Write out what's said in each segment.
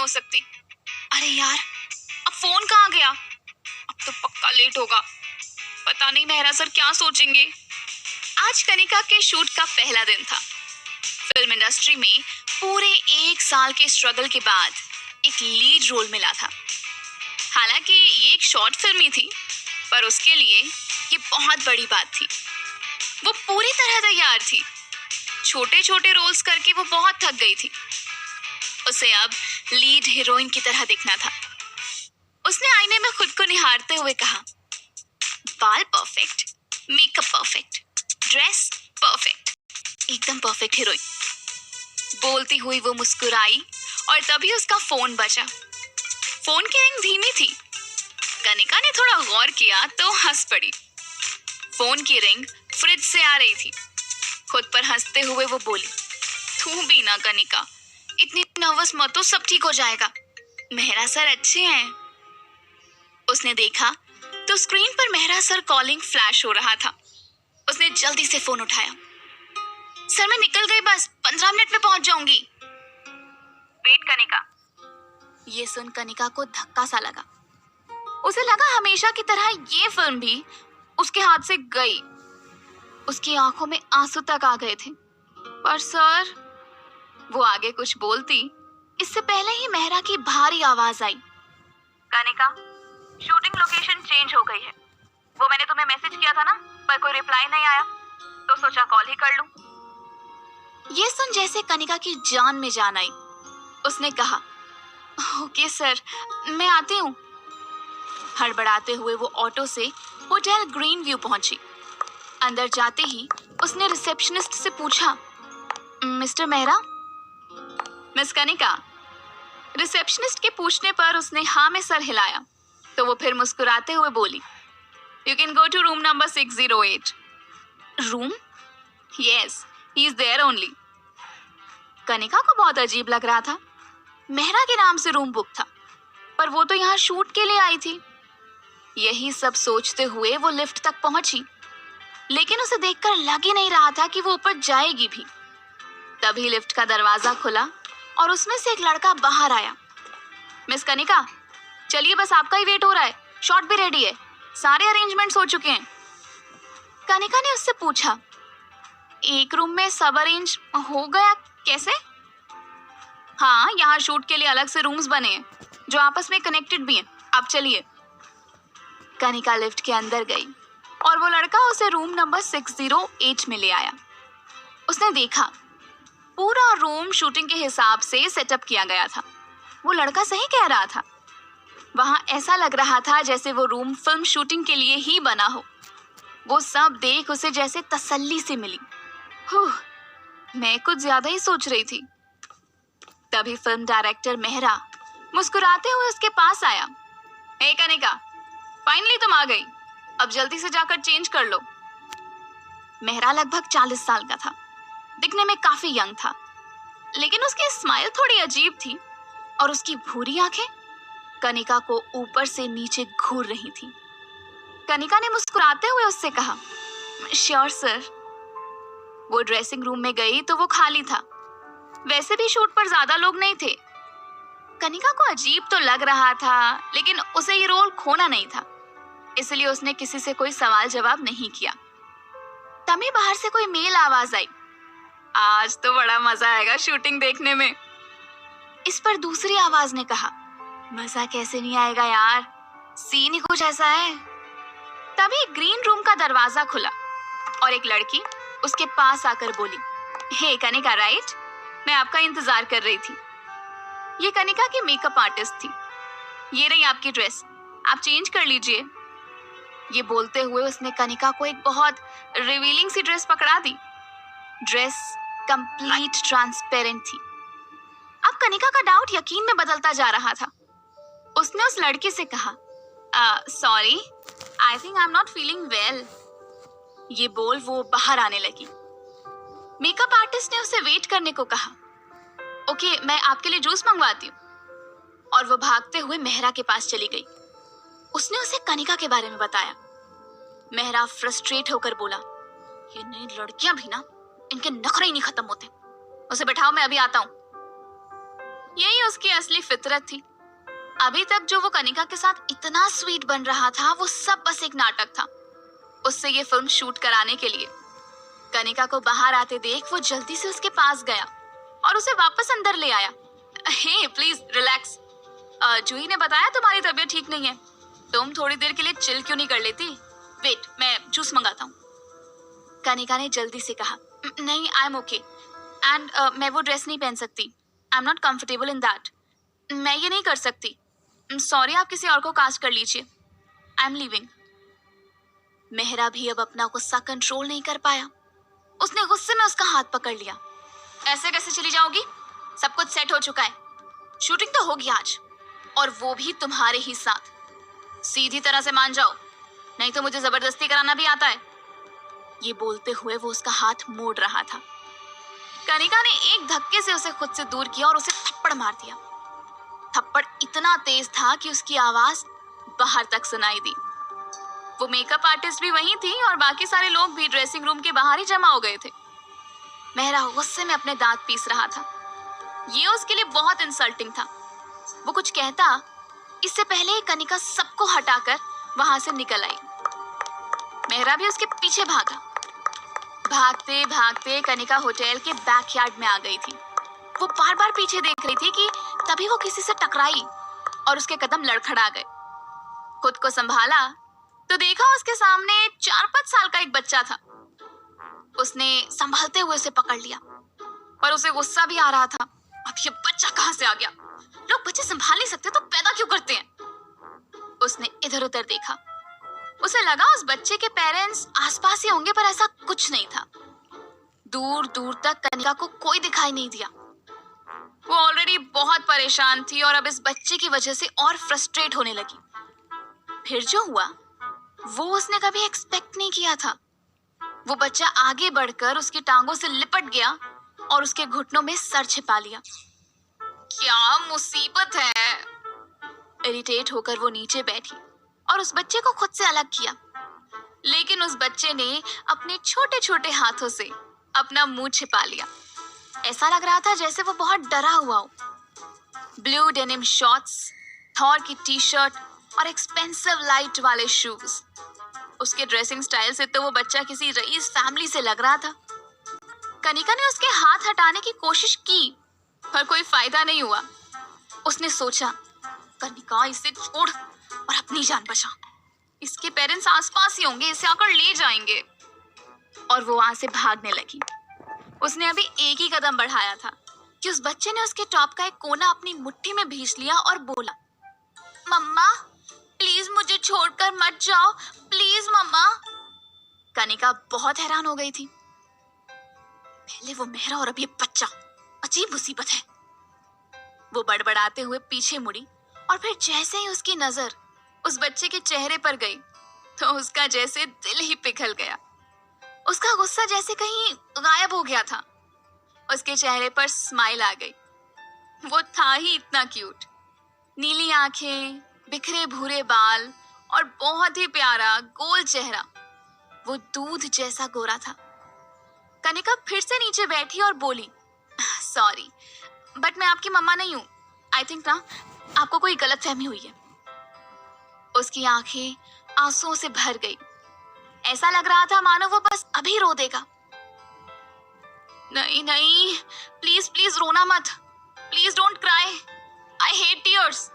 हो सकती। अरे यार, अब फोन कहाँ गया? अब तो पक्का लेट होगा। पता नहीं मेहरा सर क्या सोचेंगे। आज कनिका के शूट का पहला दिन था। फिल्म इंडस्ट्री में पूरे 1 साल के स्ट्रगल के बाद एक लीड रोल मिला था। हालांकि ये एक शॉर्ट फिल्म ही थी, पर उसके लिए ये बहुत बड़ी बात थी। वो पूरी तरह तैयार थी। छोटे छोटे रोल्स करके वो बहुत थक गई थी। उसे अब लीड हीरोइन की तरह दिखना था। उसने आईने में खुद को निहारते हुए कहा, बाल perfect, makeup perfect, dress perfect, एकदम परफेक्ट हीरोइन। बोलती हुई वो मुस्कुराई और तभी उसका फोन बजा। फोन की रिंग धीमी थी। कनिका ने थोड़ा गौर किया तो हंस पड़ी। फोन की रिंग फ्रिज से आ रही थी। खुद पर हंसते हुए वो बोली, तू भी ना कनिका, इतनी नर्वस मत हो, सब ठीक हो जाएगा। मेहरा सर अच्छे हैं। उसने देखा तो स्क्रीन पर मेहरा सर कॉलिंग फ्लैश हो रहा था। उसने जल्दी से फोन उठाया। सर मैं निकल गई, बस 15 मिनट में पहुंच जाऊंगी। वेट कनिका। ये सुन कनिका को धक्का सा लगा। उसे लगा हमेशा की तरह ये फिल्म भी उसके हाथ से गई। उसकी आंखों में आंसू तक आ गए थे। पर सर, वो आगे कुछ बोलती इससे पहले ही मेहरा की भारी आवाज आई, कनिका, शूटिंग लोकेशन चेंज हो गई है। वो मैंने तुम्हें मैसेज किया था ना, पर कोई रिप्लाई नहीं आया, तो सोचा कॉल ही कर लूं। ये सुन जैसे कनिका की जान में जान आई। उसने कहा, ओके सर, मैं आती हूँ। हड़बड़ाते हुए वो ऑटो से होटल ग्रीन व्यू पहुंची। अंदर जाते ही उसने रिसेप्शनिस्ट से पूछा, mister Mehra? Miss Kanika. Receptionist के पूछने पर उसने हाँ में सर हिलाया तो वो फिर मुस्कुराते हुए बोली, you can go to room number 608। Room? Yes, he is there only. Kanika को बहुत अजीब लग रहा था। मेहरा के नाम से रूम बुक था, पर वो तो यहाँ शूट के लिए आई थी। यही सब सोचते हुए वो लिफ्ट तक पहुंची, लेकिन उसे देखकर लग ही नहीं रहा था कि वो ऊपर जाएगी भी। तभी लिफ्ट का दरवाजा खुला और उसमें से एक लड़का बाहर आया। मिस कनिका, चलिए, बस आपका ही वेट हो रहा है, शॉट भी रेडी है, सारे अरेंजमेंट्स हो चुके हैं। कनिका ने उससे पूछा, एक रूम में सब अरेंज हो गया कैसे? हाँ, यहाँ शूट के लिए अलग से रूम्स बने हैं जो आपस में कनेक्टेड भी हैं। आप चलिए। कनिका लिफ्ट के अंदर गई और वो लड़का उसे रूम नंबर 608 में ले आया। उसने देखा पूरा रूम शूटिंग के हिसाब से सेटअप किया गया था। वो लड़का सही कह रहा था। वहां ऐसा लग रहा था जैसे वो रूम फिल्म शूटिंग के लिए ही बना हो। वो सब देख उसे जैसे तसल्ली से मिली। मैं कुछ ज्यादा ही सोच रही थी। तभी फिल्म डायरेक्टर मेहरा मुस्कुराते हुए उसके पास आया। हे कनिका, फाइनली तुम आ गई, अब जल्दी से जाकर चेंज कर लो। मेहरा लगभग 40 साल का था। दिखने में काफी यंग था, लेकिन उसकी स्माइल थोड़ी अजीब थी और उसकी भूरी आंखें कनिका को ऊपर से नीचे घूर रही थी। कनिका ने मुस्कुराते हुए उससे कहा, श्योर सर। वो ड्रेसिंग रूम में गई तो वो खाली था। वैसे भी शूट पर ज्यादा लोग नहीं थे। कनिका को अजीब तो लग रहा था, लेकिन उसे ये रोल खोना नहीं था, इसलिए उसने किसी से कोई सवाल जवाब नहीं किया। तभी बाहर से कोई मेल आवाज आई, आज तो बड़ा मजा आएगा शूटिंग देखने में। इस पर दूसरी आवाज ने कहा, मजा कैसे नहीं आएगा यार, सीन ही कुछ ऐसा है। तभी ग्रीन रूम का दरवाजा खुला और एक लड़की उसके पास आकर बोली, हे कनिका राइट, मैं आपका इंतजार कर रही थी। ये कनिका की मेकअप आर्टिस्ट थी। ये रही आपकी ड्रेस, आप चेंज कर लीजिए। ये बोलते हुए उसने कनिका को एक बहुत रिवीलिंग सी ड्रेस पकड़ा दी। ड्रेस कंप्लीट ट्रांसपेरेंट थी। अब कनिका का डाउट यकीन में बदलता जा रहा था। उसने उस लड़की से कहा, sorry, I think I am not feeling well. ये बोल वो बाहर आने लगी। मेकअप आर्टिस्ट ने उसे वेट करने को कहा। ओके, मैं आपके लिए जूस मंगवाती हूँ। और वो भागते हुए मेहरा के पास चली गई। उसने उसे कनिका के बारे में बताया। मेहरा फ्रस्ट्रेट होकर बोला, ये नई लड़कियां भी ना, इनके नखरे ही नहीं खत्म होते। उसे बैठाओ, मैं अभी आता हूँ। यही उसकी असली फितरत थी। अभी तक जो वो कनिका के साथ इतना स्वीट बन रहा था, वो सब बस एक नाटक था उससे ये फिल्म शूट कराने के लिए। कनिका को बाहर आते देख वो जल्दी से उसके पास गया और उसे वापस अंदर ले आया। हे प्लीज रिलैक्स, जूही ने बताया तुम्हारी तबीयत ठीक नहीं है, तुम थोड़ी देर के लिए चिल क्यों नहीं कर लेती? वेट, मैं जूस मंगाता हूँ। कनिका ने जल्दी से कहा, नहीं आई एम ओके, एंड मैं वो ड्रेस नहीं पहन सकती, I am not comfortable in that, मैं ये नहीं कर सकती, सॉरी आप किसी और को कास्ट कर लीजिए, आई एम लीविंग। मेहरा भी अब अपना गुस्सा कंट्रोल नहीं कर पाया। उसने गुस्से में उसका हाथ पकड़ लिया। ऐसे कैसे चली जाओगी? सब कुछ सेट हो चुका है, शूटिंग तो होगी आज, और वो भी तुम्हारे ही साथ। सीधी तरह से मान जाओ, नहीं तो मुझे जबरदस्ती कराना भी आता है। ये बोलते हुए वो उसका हाथ मोड़ रहा था। कनिका ने एक धक्के से उसे खुद से दूर किया और उसे थप्पड़ मार दिया। थप्पड़ इतना तेज था कि उसकी आवाज बाहर तक सुनाई दी। वो मेकअप आर्टिस्ट भी वहीं थी और बाकी सारे लोग भी ड्रेसिंग रूम के बाहर ही जमा हो गए थे। मेहरा गुस्से में अपने दांत पीस रहा था। ये उसके लिए बहुत इंसल्टिंग था। वो कुछ कहता इससे पहले ही कनिका सबको हटाकर वहां से निकल आई। मेहरा भी उसके पीछे भागा। भागते भागते कनिका होटल के बैकयार्ड में आ गई थी। वो बार बार पीछे देख रही थी कि तभी वो किसी से टकराई और उसके कदम लड़खड़ा गए। खुद को संभाला तो देखा उसके सामने 4-5 साल का एक बच्चा था। उसने संभालते हुए उसे पकड़ लिया, पर उसे गुस्सा भी आ रहा था। अब ये बच्चा कहां से आ गया? लोग बच्चे संभाल नहीं सकते तो पैदा क्यों करते हैं? उसने इधर उधर देखा। उसे लगा उस बच्चे के पेरेंट्स आसपास ही होंगे, पर ऐसा कुछ नहीं था। दूर दूर तक कनिका को कोई दिखाई नहीं दिया। वो ऑलरेडी बहुत परेशान थी और अब इस बच्चे की वजह से और फ्रस्ट्रेट होने लगी। फिर जो हुआ वो उसने कभी एक्सपेक्ट नहीं किया था। वो बच्चा आगे बढ़कर उसकी टांगों से लिपट गया और उसके घुटनों में सर छिपा लिया। क्या मुसीबत है? इरिटेट होकर वो नीचे बैठी और उस बच्चे को खुद से अलग किया। लेकिन उस बच्चे ने अपने छोटे छोटे हाथों से अपना मुंह छिपा लिया। ऐसा लग रहा था जैसे वो बहुत डरा हुआ हो। ब्लू डेनिम शॉर्ट्स, थॉर की टी शर्ट और एक्सपेंसिव लाइट वाले शूज। उसके ड्रेसिंग स्टाइल से तो वो बच्चा किसी रईस फैमिली से लग रहा था। कनिका ने उसके हाथ हटाने की कोशिश की, पर कोई फायदा नहीं हुआ। उसने सोचा, कनिका इसे छोड़ और अपनी जान बचा। इसके पेरेंट्स आसपास ही होंगे, इसे आकर ले जाएंगे। और वो वहां से भागने लगी। उसने अभी एक ही कदम बढ़ाया था कि उस बच्चे ने उसके टॉप का एक कोना अपनी मुट्ठी में भींच लिया और बोला, मम्मा प्लीज मुझे छोड़कर मत जाओ, प्लीज मम्मा। कनिका बहुत हैरान हो गई थी। पहले वो मेहरा और अब ये बच्चा, अजीब मुसीबत है। वो बड़बड़ाते हुए पीछे मुड़ी और फिर जैसे ही उसकी नजर उस बच्चे के चेहरे पर गई तो उसका जैसे दिल ही पिघल गया। उसका गुस्सा जैसे कहीं गायब हो गया था। उसके चेहरे पर स्माइल आ गई। वो था ही इतना क्यूट। नीली आंखें, बिखरे भूरे बाल और बहुत ही प्यारा गोल चेहरा। वो दूध जैसा गोरा था। कनिका फिर से नीचे बैठी और बोली, सॉरी बट मैं आपकी मम्मा नहीं हूं। आई थिंक ना आपको कोई गलतफहमी हुई है। उसकी आंखें आंसुओं से भर गई। ऐसा लग रहा था मानो वो बस अभी रो देगा। नहीं नहीं, प्लीज प्लीज रोना मत, please don't cry, I hate tears.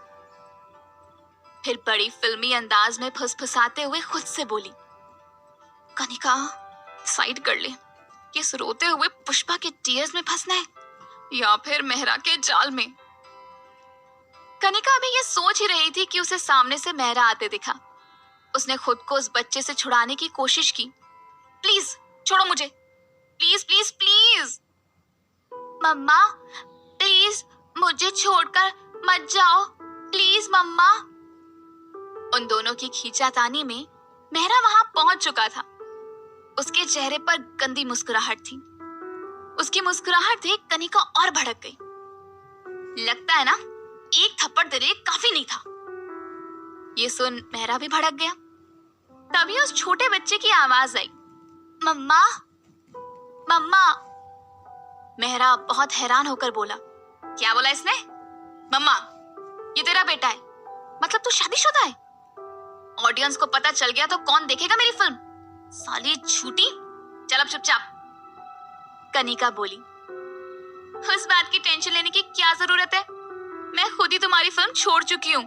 फिर बड़ी फिल्मी अंदाज में फुसफुसाते हुए खुद से बोली, कनिका साइड कर ले, किस रोते हुए पुष्पा के टीयर्स में फंसना है या फिर मेहरा के जाल में। कनिका अभी ये सोच ही रही थी कि उसे सामने से मेहरा आते दिखा। उसने खुद को उस बच्चे से छुड़ाने की कोशिश की। प्लीज छोड़ो मुझे, प्लीज प्लीज प्लीज। मम्मा प्लीज मुझे छोड़कर मत जाओ, प्लीज मम्मा। उन दोनों की खींचातानी में मेहरा वहां पहुंच चुका था। उसके चेहरे पर गंदी मुस्कुराहट थी। उसकी मुस्कुराहट देख कनिका और भड़क गई। लगता है ना एक थप्पड़ तेरे काफी नहीं था। ये सुन मेहरा भी भड़क गया। तभी उस छोटे बच्चे की आवाज आई, मम्मा मम्मा। मेहरा बहुत हैरान होकर बोला, क्या बोला इसने? मम्मा, ये तेरा बेटा है, मतलब तू शादीशुदा है? ऑडियंस को पता चल गया तो कौन देखेगा मेरी फिल्म? साली झूठी। चल अब चुपचाप। कनिका बोली, उस बात की टेंशन लेने की क्या जरूरत है? मैं खुद ही तुम्हारी फिल्म छोड़ चुकी हूँ।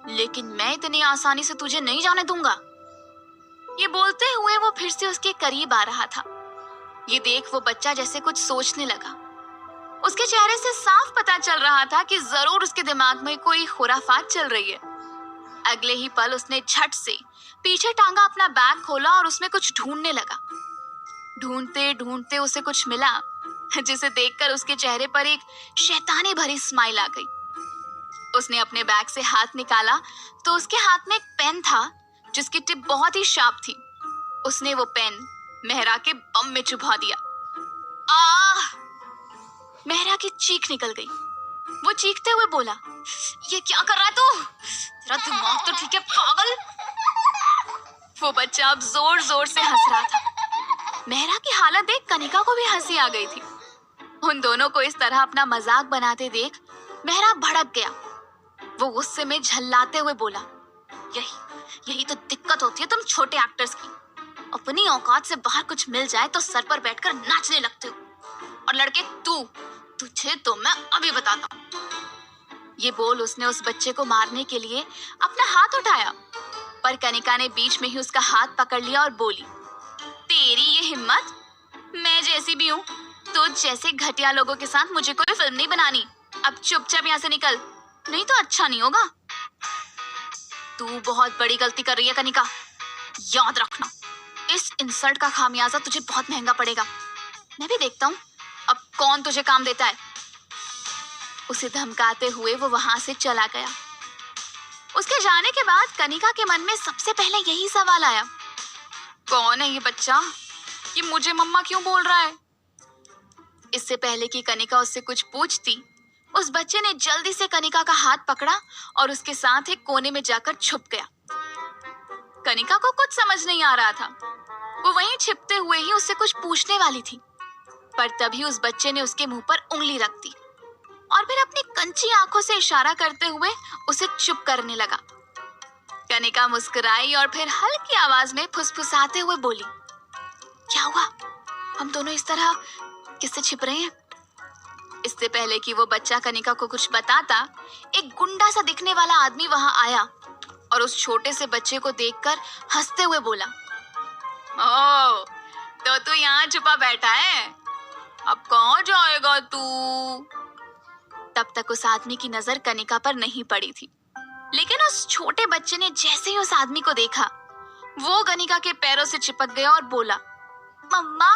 लेकिन मैं इतनी आसानी से तुझे नहीं जाने दूंगा। ये बोलते हुए वो फिर से उसके करीब आ रहा था। ये देख वो बच्चा जैसे कुछ सोचने लगा। उसके चेहरे से साफ पता चल रहा था कि जरूर उसके दिमाग में कोई खुराफात चल रही है। अगले ही पल उसने झट से पीछे टांगा अपना बैग खोला और उसमें कुछ ढूंढने लगा। ढूंढते ढूंढते उसे कुछ मिला, जिसे देखकर उसके चेहरे पर एक शैतानी भरी स्माइल आ गई। उसने अपने बैग से हाथ निकाला तो उसके हाथ में एक पेन था जिसकी टिप बहुत ही शार्प थी। उसने वो पेन मेहरा के बम में चुभा दिया। आह! मेहरा की चीख निकल गई। वो चीखते हुए बोला, ये क्या कर रहा है तू? तेरा दिमाग तो ठीक है पागल। वो बच्चा अब जोर जोर से हंस रहा था। मेहरा की हालत देख कनिका को भी हंसी आ गई थी। उन दोनों को इस तरह अपना मजाक बनाते देख मेहरा भड़क गया। वो गुस्से में झल्लाते हुए बोला, यही तो दिक्कत होती है तुम छोटे एक्टर्स की। अपनी औकात से बाहर कुछ मिल जाए तो सर पर बैठकर नाचने लगते हो। और लड़के तुझे तो मैं अभी बताता हूँ। ये बोल उसने उस बच्चे को मारने के लिए अपना हाथ उठाया, पर कनिका ने बीच में ही उसका हाथ पकड़ लिया और बोली, तेरी ये हिम्मत? मैं जैसी भी हूँ, तो जैसे घटिया लोगों के साथ मुझे कोई फिल्म नहीं बनानी। अब चुपचाप यहाँ से निकल, नहीं तो अच्छा नहीं होगा। तू बहुत बड़ी गलती कर रही है कनिका, याद रखना इस इंसल्ट का खामियाजा तुझे बहुत महंगा पड़ेगा। मैं भी देखता हूँ अब कौन तुझे काम देता है। उसे धमकाते हुए वो वहां से चला गया। उसके जाने के बाद कनिका के मन में सबसे पहले यही सवाल आया, कौन है ये बच्चा? ये मुझे मम्मा क्यों बोल रहा है? इससे पहले कि कनिका उससे कुछ पूछती, उस बच्चे ने जल्दी से कनिका का हाथ पकड़ा और उसके साथ एक कोने में जाकर छुप गया। कनिका को कुछ समझ नहीं आ रहा था। वो वहीं छिपते हुए ही उससे कुछ पूछने वाली थी, पर तभी उस बच्चे ने उसके मुंह पर उंगली रख दी और फिर अपनी कंची आंखों से इशारा करते हुए उसे चुप करने लगा। कनिका मुस्कुराई और फिर हल्की आवाज में फुसफुसाते हुए बोली, क्या हुआ? हम दोनों इस तरह किससे छिप रहे हैं? इससे पहले कि वो बच्चा कनिका को कुछ बताता, एक गुंडा सा दिखने वाला आदमी वहां आया और उस छोटे से बच्चे को देखकर हंसते हुए बोला, ओ, तो तू यहाँ छुपा बैठा है? अब कहाँ जाएगा तू? तब तक उस आदमी की नजर कनिका पर नहीं पड़ी थी, लेकिन उस छोटे बच्चे ने जैसे ही उस आदमी को देखा, वो कनिका के पैरों से चिपक गया और बोला, मम्मा,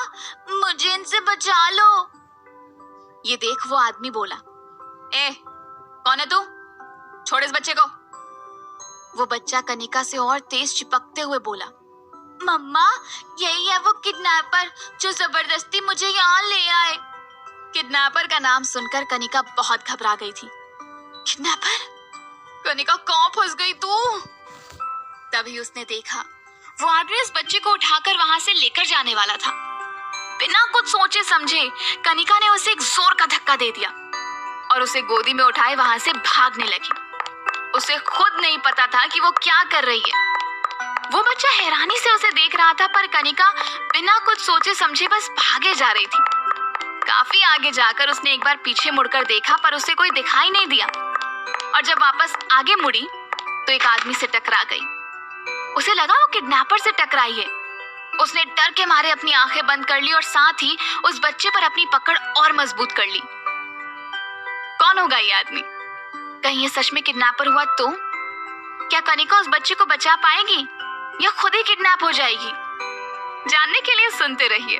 मुझे इनसे बचा लो। ये देख वो आदमी बोला, कौन है तू? छोड़ इस बच्चे को। वो बच्चा कनिका से और तेज चिपकते हुए बोला, मम्मा, यही है वो किडनैपर जो जबरदस्ती मुझे यहाँ ले आए। किडनैपर का नाम सुनकर कनिका बहुत घबरा गई थी। किडनैपर? कनिका कहाँ फंस गई तू? तभी उसने देखा वो आदमी उस बच्चे को उठाकर वहां से लेकर जाने वाला था। बिना कुछ सोचे समझे कनिका ने उसे एक जोर का धक्का दे दिया और उसे गोदी में उठाए वहां से भागने लगी। उसे खुद नहीं पता था कि वो क्या कर रही है। वो बच्चा हैरानी से उसे देख रहा था, पर कनिका बिना कुछ सोचे समझे बस भागे जा रही थी। काफी आगे जाकर उसने एक बार पीछे मुड़कर देखा, पर उसे कोई दिखाई नहीं दिया और जब वापस आगे मुड़ी तो एक आदमी से टकरा गई। उसे लगा वो किडनैपर से टकराई है। उसने डर के मारे अपनी आंखें बंद कर ली और साथ ही उस बच्चे पर अपनी पकड़ और मजबूत कर ली। कौन होगा ये आदमी? कहीं ये सच में किडनैपर हुआ तो? क्या कनिका उस बच्चे को बचा पाएगी या खुद ही किडनैप हो जाएगी? जानने के लिए सुनते रहिए।